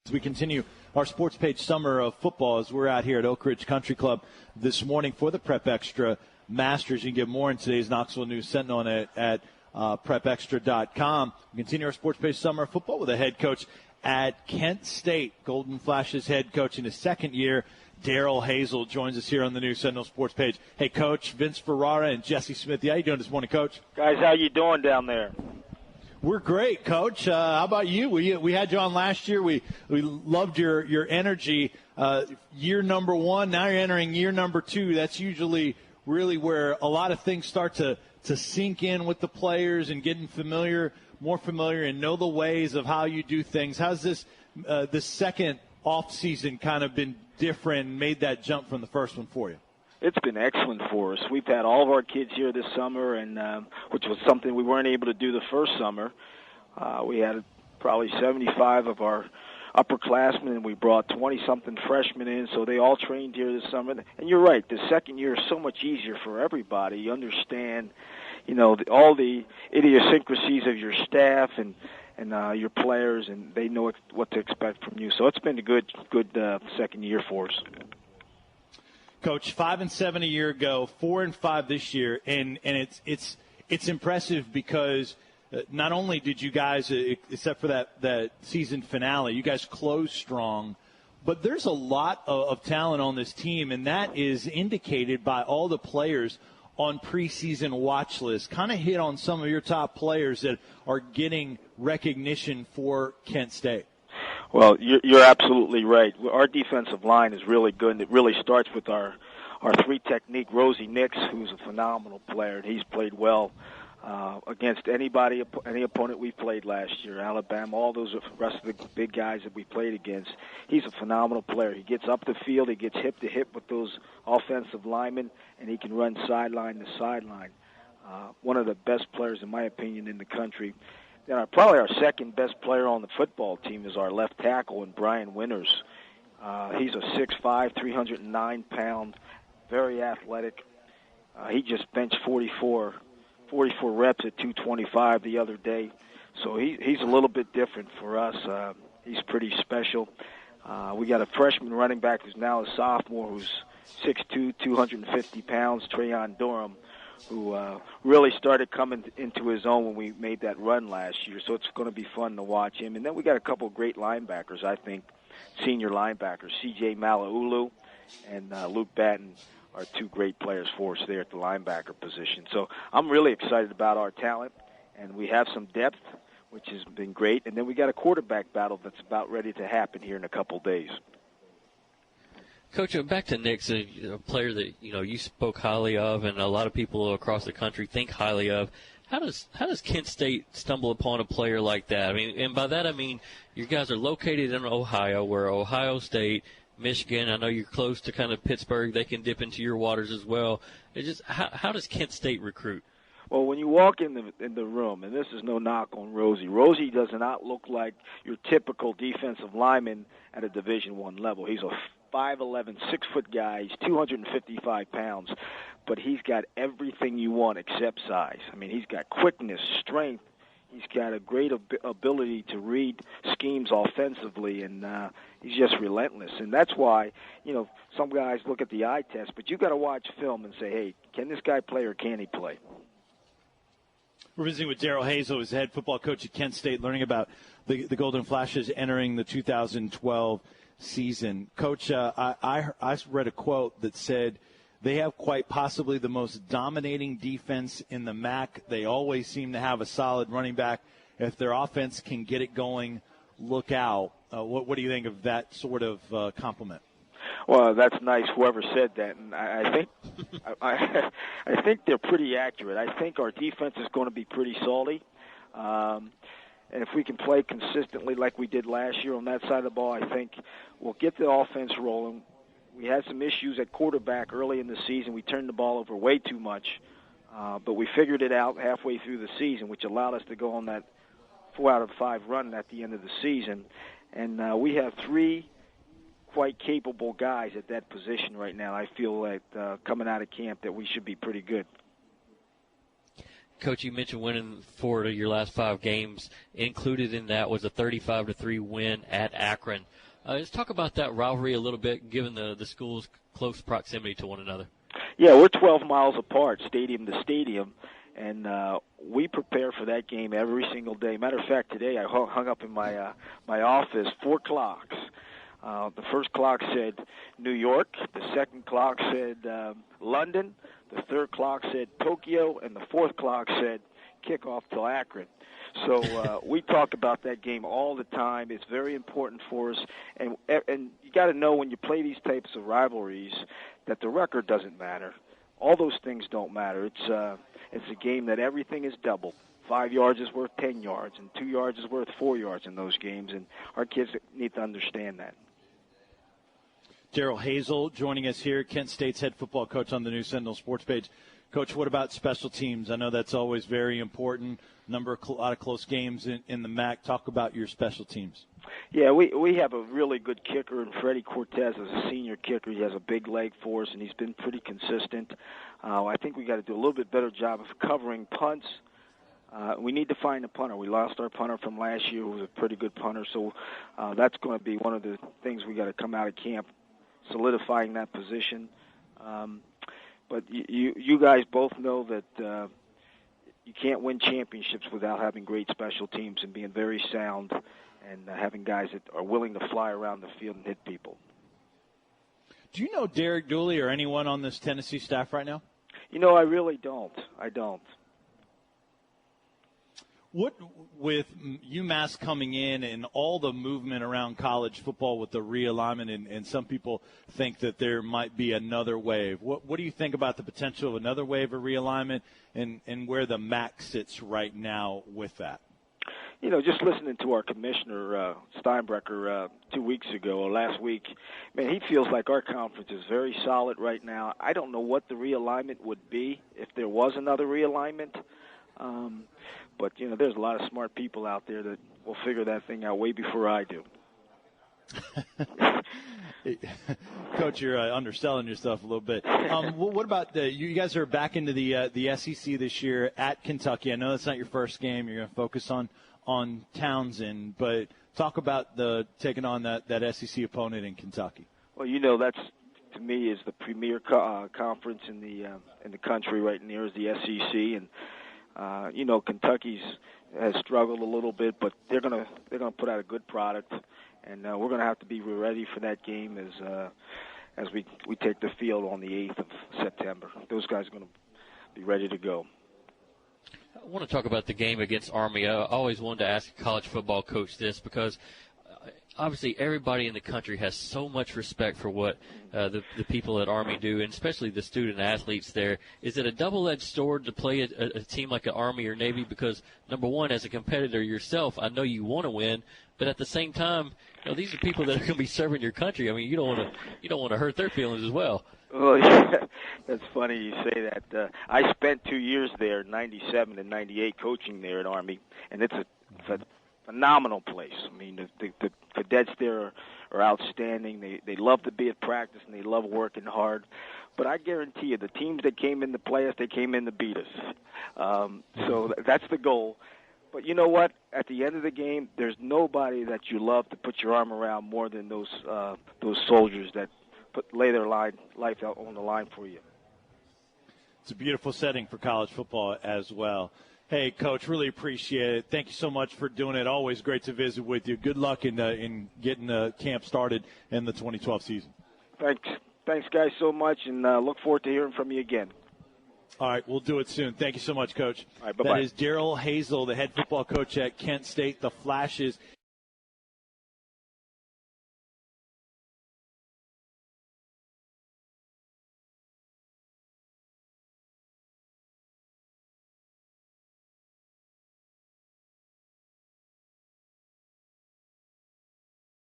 As we continue our sports page summer of football, as we're out here at Oak Ridge Country Club this morning for the Prep Extra Masters. You can get more in today's Knoxville News Sentinel at prepextra.com. We continue our sports page summer of football with a head coach at Kent State. Golden Flashes head coach in his second year, Darrell Hazell, joins us here on the News Sentinel sports page. Hey, Coach, Vince Ferrara and Jesse Smithey. How you doing this morning, Coach? Guys, how you doing down there? We're great, Coach. How about you? We had you on last year. We loved your energy. Year number one, now you're entering year number two. That's usually really where a lot of things start to sink in with the players and getting more familiar and know the ways of how you do things. How's this second off season kind of been different and made that jump from the first one for you? It's been excellent for us. We've had all of our kids here this summer, and which was something we weren't able to do the first summer. We had probably 75 of our upperclassmen, and we brought 20-something freshmen in, so they all trained here this summer. And you're right, the second year is so much easier for everybody. You understand, all the idiosyncrasies of your staff and your players, and they know what to expect from you. So it's been a good second year for us. Coach, 5-7 a year ago, 4-5 this year, and it's impressive because not only did you guys, except for that season finale, you guys closed strong, but there's a lot of talent on this team, and that is indicated by all the players on preseason watch lists. Kind of hit on some of your top players that are getting recognition for Kent State. Well, you're absolutely right. Our defensive line is really good, and it really starts with our three technique. Rosie Nix, who's a phenomenal player, and he's played well against any opponent we played last year, Alabama, all those rest of the big guys that we played against. He's a phenomenal player. He gets up the field, he gets hip to hip with those offensive linemen, and he can run sideline to sideline. One of the best players, in my opinion, in the country. Then probably our second best player on the football team is our left tackle, and Brian Winters. He's a 6'5", 309-pound, very athletic. He just benched 44 reps at 225 the other day. So he's a little bit different for us. He's pretty special. We got a freshman running back who's now a sophomore who's 6'2", 250 pounds, Trayon Durham, who really started coming into his own when we made that run last year. So it's going to be fun to watch him. And then we got a couple of great linebackers, I think, senior linebackers. C.J. Malaulu and Luke Batten are two great players for us there at the linebacker position. So I'm really excited about our talent, and we have some depth, which has been great. And then we got a quarterback battle that's about ready to happen here in a couple of days. Coach, back to Nix, a player that you spoke highly of, and a lot of people across the country think highly of. How does Kent State stumble upon a player like that? I mean, and by that I mean you guys are located in Ohio, where Ohio State, Michigan, I know you're close to kind of Pittsburgh. They can dip into your waters as well. It's just how does Kent State recruit? Well, when you walk in the room, and this is no knock on Rosie. Rosie does not look like your typical defensive lineman at a Division I level. He's a 5'11", 6-foot guy. He's 255 pounds, but he's got everything you want except size. I mean, he's got quickness, strength. He's got a great ability to read schemes offensively, and he's just relentless. And that's why, some guys look at the eye test, but you got to watch film and say, hey, can this guy play or can he play? We're visiting with Darrell Hazell, who's the head football coach at Kent State, learning about the Golden Flashes entering the 2012 season. Coach, I read a quote that said they have quite possibly the most dominating defense in the MAC. They always seem to have a solid running back. If their offense can get it going, look out. What do you think of that sort of compliment? Well, that's nice, whoever said that, and I think I think they're pretty accurate. I think our defense is going to be pretty salty. And if we can play consistently like we did last year on that side of the ball, I think we'll get the offense rolling. We had some issues at quarterback early in the season. We turned the ball over way too much, but we figured it out halfway through the season, which allowed us to go on that 4 out of 5 run at the end of the season. And we have 3 quite capable guys at that position right now. I feel like coming out of camp that we should be pretty good. Coach, you mentioned winning 4 of your last 5 games. Included in that was a 35-3 win at Akron. Let's talk about that rivalry a little bit, given the schools' close proximity to one another. Yeah, we're 12 miles apart, stadium to stadium, and we prepare for that game every single day. Matter of fact, today I hung up in my office 4 clocks. The first clock said New York, the second clock said London, the third clock said Tokyo, and the fourth clock said kickoff till Akron. So we talk about that game all the time. It's very important for us, and you got to know when you play these types of rivalries that the record doesn't matter. All those things don't matter. It's a game that everything is double. 5 yards is worth 10 yards, and 2 yards is worth 4 yards in those games, and our kids need to understand that. Darrell Hazell joining us here, Kent State's head football coach on the new Sentinel sports page. Coach, what about special teams? I know that's always very important. A lot of close games in the MAC. Talk about your special teams. Yeah, we have a really good kicker, and Freddie Cortez is a senior kicker. He has a big leg for us, and he's been pretty consistent. I think we got to do a little bit better job of covering punts. We need to find a punter. We lost our punter from last year, who was a pretty good punter, so that's going to be one of the things we got to come out of camp, solidifying that position. But you guys both know that you can't win championships without having great special teams and being very sound and having guys that are willing to fly around the field and hit people. Do you know Derek Dooley or anyone on this Tennessee staff right now? I really don't. I don't. What, with UMass coming in and all the movement around college football with the realignment, and some people think that there might be another wave. What do you think about the potential of another wave of realignment and where the MAC sits right now with that? Just listening to our commissioner, Steinbrecher, 2 weeks ago or last week, man, he feels like our conference is very solid right now. I don't know what the realignment would be if there was another realignment. But, there's a lot of smart people out there that will figure that thing out way before I do. Coach, you're underselling yourself a little bit. What about you guys are back into the SEC this year at Kentucky. I know that's not your first game. You're going to focus on Townsend, but talk about taking on that SEC opponent in Kentucky. Well, that's, to me, is the premier conference in the country right near is the SEC, and Kentucky's has struggled a little bit, but they're gonna put out a good product, and we're gonna have to be ready for that game as we take the field on the 8th of September. Those guys are gonna be ready to go. I want to talk about the game against Army. I always wanted to ask a college football coach this because obviously everybody in the country has so much respect for what the people at Army do, and especially the student athletes there. Is it a double-edged sword to play a team like an Army or Navy? Because, number one, as a competitor yourself, I know you want to win, but at the same time, these are people that are going to be serving your country. I mean, you don't want to hurt their feelings as well. Well, yeah, that's funny you say that. I spent 2 years there, 97 and 98, coaching there at Army, and it's a phenomenal place. I mean, the cadets there are outstanding. They love to be at practice, and they love working hard. But I guarantee you, the teams that came in to play us, they came in to beat us. So that's the goal. But you know what? At the end of the game, there's nobody that you love to put your arm around more than those soldiers that lay their life out on the line for you. It's a beautiful setting for college football as well. Hey, Coach, really appreciate it. Thank you so much for doing it. Always great to visit with you. Good luck in getting the camp started in the 2012 season. Thanks, guys, so much, and look forward to hearing from you again. All right, we'll do it soon. Thank you so much, Coach. All right, bye-bye. That is Darrell Hazell, the head football coach at Kent State. The Flashes